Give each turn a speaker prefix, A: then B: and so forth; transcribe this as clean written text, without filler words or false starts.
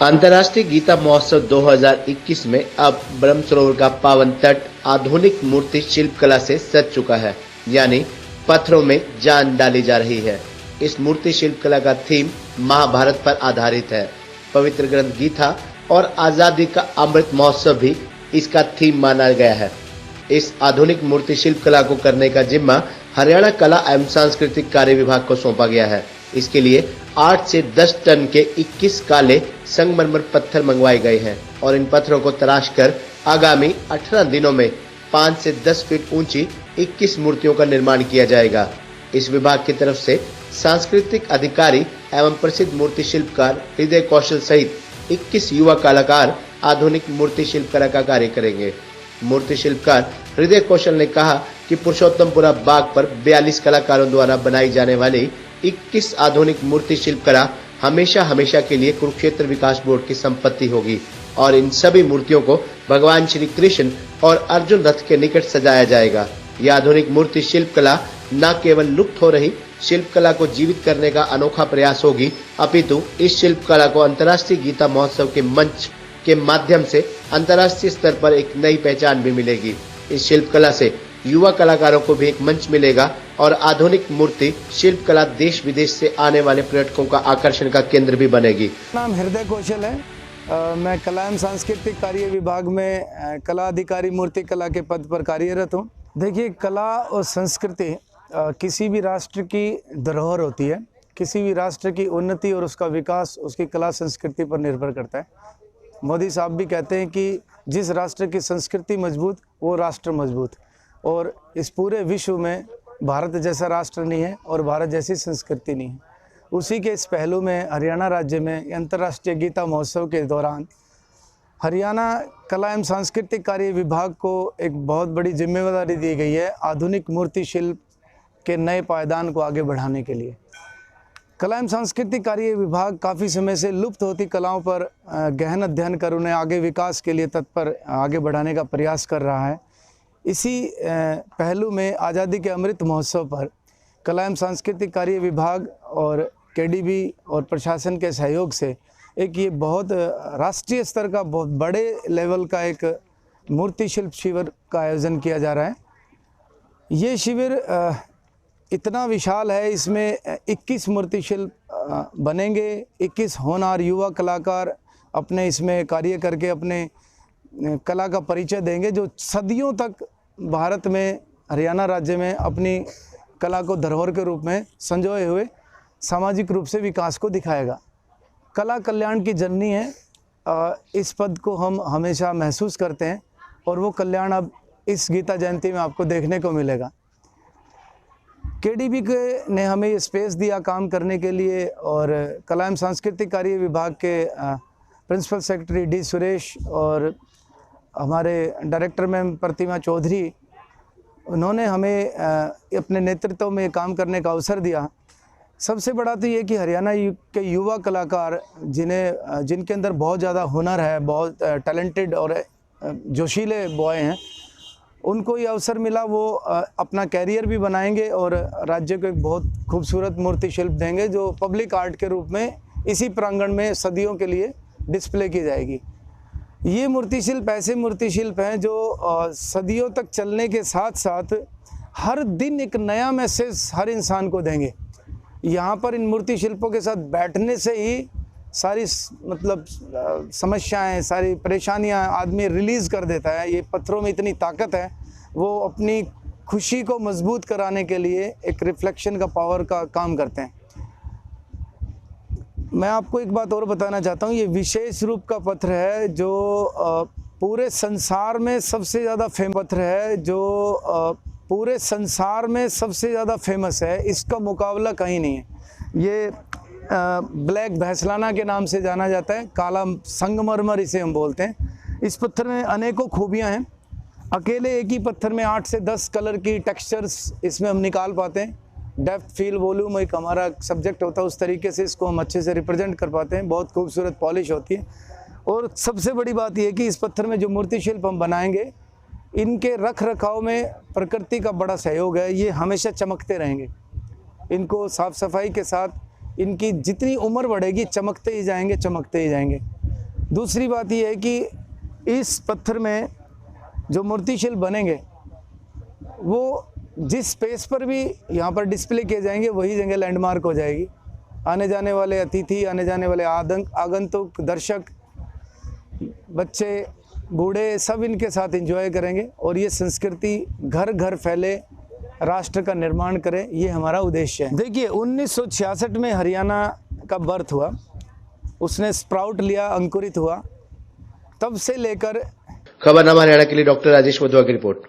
A: अंतर्राष्ट्रीय गीता महोत्सव 2021 में अब ब्रह्म सरोवर का पावन तट आधुनिक मूर्ति शिल्प कला से सज चुका है, यानी पत्थरों में जान डाली जा रही है। इस मूर्ति शिल्प कला का थीम महाभारत पर आधारित है। पवित्र ग्रंथ गीता और आजादी का अमृत महोत्सव भी इसका थीम माना गया है। इस आधुनिक मूर्ति शिल्प कला को करने का जिम्मा हरियाणा कला एवं सांस्कृतिक कार्य विभाग को सौंपा गया है। इसके लिए 8 से 10 टन के 21 काले संगमरमर पत्थर मंगवाए गए हैं और इन पत्थरों को तराश कर आगामी 18 दिनों में 5 से 10 फीट ऊंची 21 मूर्तियों का निर्माण किया जाएगा। इस विभाग की तरफ से सांस्कृतिक अधिकारी एवं प्रसिद्ध मूर्ति शिल्पकार हृदय कौशल सहित 21 युवा कलाकार आधुनिक मूर्ति शिल्प कला का कार्य करेंगे। मूर्ति शिल्पकार हृदय कौशल ने कहा कि पुरुषोत्तमपुरा बाग पर 42 कलाकारों द्वारा बनाई जाने वाली 21 आधुनिक मूर्ति शिल्प कला हमेशा के लिए कुरुक्षेत्र विकास बोर्ड की संपत्ति होगी और इन सभी मूर्तियों को भगवान श्री कृष्ण और अर्जुन रथ के निकट सजाया जाएगा। यह आधुनिक मूर्ति शिल्प कला न केवल लुप्त हो रही शिल्प कला को जीवित करने का अनोखा प्रयास होगी, अपितु इस शिल्प कला को अंतर्राष्ट्रीय गीता महोत्सव के मंच के माध्यम से अंतर्राष्ट्रीय स्तर पर एक नई पहचान भी मिलेगी। इस शिल्प कला से युवा कलाकारों को भी एक मंच मिलेगा और आधुनिक मूर्ति शिल्प कला देश विदेश से आने वाले पर्यटकों का आकर्षण का केंद्र भी बनेगी।
B: नाम हृदय कौशल है। मैं कला एवं सांस्कृतिक कार्य विभाग में कला अधिकारी मूर्ति कला के पद पर कार्यरत हूँ। देखिए, कला और संस्कृति किसी भी राष्ट्र की धरोहर होती है। किसी भी राष्ट्र की उन्नति और उसका विकास उसकी कला संस्कृति पर निर्भर करता है। मोदी साहब भी कहते हैं कि जिस राष्ट्र की संस्कृति मजबूत वो राष्ट्र मजबूत, और इस पूरे विश्व में भारत जैसा राष्ट्र नहीं है और भारत जैसी संस्कृति नहीं है। उसी के इस पहलू में हरियाणा राज्य में अंतर्राष्ट्रीय गीता महोत्सव के दौरान हरियाणा कला एवं सांस्कृतिक कार्य विभाग को एक बहुत बड़ी जिम्मेदारी दी गई है आधुनिक मूर्ति शिल्प के नए पायदान को आगे बढ़ाने के लिए। कला एवं सांस्कृतिक कार्य विभाग काफ़ी समय से लुप्त होती कलाओं पर गहन अध्ययन कर उन्हें आगे विकास के लिए तत्पर आगे बढ़ाने का प्रयास कर रहा है। इसी पहलू में आज़ादी के अमृत महोत्सव पर कला एवं सांस्कृतिक कार्य विभाग और केडीबी और प्रशासन के सहयोग से एक ये बहुत राष्ट्रीय स्तर का बहुत बड़े लेवल का एक मूर्ति शिल्प शिविर का आयोजन किया जा रहा है। ये शिविर इतना विशाल है, इसमें 21 मूर्ति शिल्प बनेंगे। 21 होनहार युवा कलाकार अपने इसमें कार्य करके अपने कला का परिचय देंगे, जो सदियों तक भारत में हरियाणा राज्य में अपनी कला को धरोहर के रूप में संजोए हुए सामाजिक रूप से विकास को दिखाएगा। कला कल्याण की जननी है, इस पद को हम हमेशा महसूस करते हैं और वो कल्याण अब इस गीता जयंती में आपको देखने को मिलेगा। केडीबी के ने हमें ये स्पेस दिया काम करने के लिए, और कला एवं सांस्कृतिक कार्य विभाग के प्रिंसिपल सेक्रेटरी डी सुरेश और हमारे डायरेक्टर मैम प्रतिमा चौधरी, उन्होंने हमें अपने नेतृत्व में काम करने का अवसर दिया। सबसे बड़ा तो ये कि हरियाणा के युवा कलाकार जिनके अंदर बहुत ज़्यादा हुनर है, बहुत टैलेंटेड और जोशीले बॉय हैं, उनको ये अवसर मिला। वो अपना कैरियर भी बनाएंगे और राज्य को एक बहुत खूबसूरत मूर्ति शिल्प देंगे जो पब्लिक आर्ट के रूप में इसी प्रांगण में सदियों के लिए डिस्प्ले की जाएगी। ये मूर्ति शिल्प ऐसे मूर्ति शिल्प हैं जो सदियों तक चलने के साथ साथ हर दिन एक नया मैसेज हर इंसान को देंगे। यहाँ पर इन मूर्ति शिल्पों के साथ बैठने से ही सारी समस्याएं, सारी परेशानियां आदमी रिलीज़ कर देता है। ये पत्थरों में इतनी ताकत है, वो अपनी खुशी को मजबूत कराने के लिए एक रिफ्लेक्शन का पावर का काम करते हैं। मैं आपको एक बात और बताना चाहता हूँ, ये विशेष रूप का पत्थर है जो पूरे संसार में सबसे ज़्यादा फेमस पत्थर है, जो पूरे संसार में सबसे ज़्यादा फेमस है। इसका मुकाबला कहीं नहीं है। ये ब्लैक भैसलाना के नाम से जाना जाता है, काला संगमरमर इसे हम बोलते हैं। इस पत्थर में अनेकों खूबियां हैं। अकेले एक ही पत्थर में 8 से 10 कलर की टेक्सचर्स इसमें हम निकाल पाते हैं। डेप्थ, फील, वॉल्यूम एक हमारा सब्जेक्ट होता है, उस तरीके से इसको हम अच्छे से रिप्रेजेंट कर पाते हैं। बहुत खूबसूरत पॉलिश होती है। और सबसे बड़ी बात यह है कि इस पत्थर में जो मूर्ति शिल्प हम बनाएंगे, इनके रख रखाव में प्रकृति का बड़ा सहयोग है। ये हमेशा चमकते रहेंगे। इनको साफ सफाई के साथ इनकी जितनी उम्र बढ़ेगी चमकते ही जाएंगे, चमकते ही जाएंगे। दूसरी बात यह है कि इस पत्थर में जो मूर्ति शिल्प बनेंगे वो जिस स्पेस पर भी यहाँ पर डिस्प्ले किए जाएंगे वही जगह लैंडमार्क हो जाएगी। आने जाने वाले अतिथि, आने जाने वाले आगंतुक, दर्शक, बच्चे, बूढ़े सब इनके साथ एंजॉय करेंगे और ये संस्कृति घर घर फैले, राष्ट्र का निर्माण करे, ये हमारा उद्देश्य है। देखिए 1966 में हरियाणा का बर्थ हुआ, उसने स्प्राउट लिया, अंकुरित हुआ, तब से लेकर।
A: खबरनामा हरियाणा के लिए डॉक्टर राजेश वधवा की रिपोर्ट।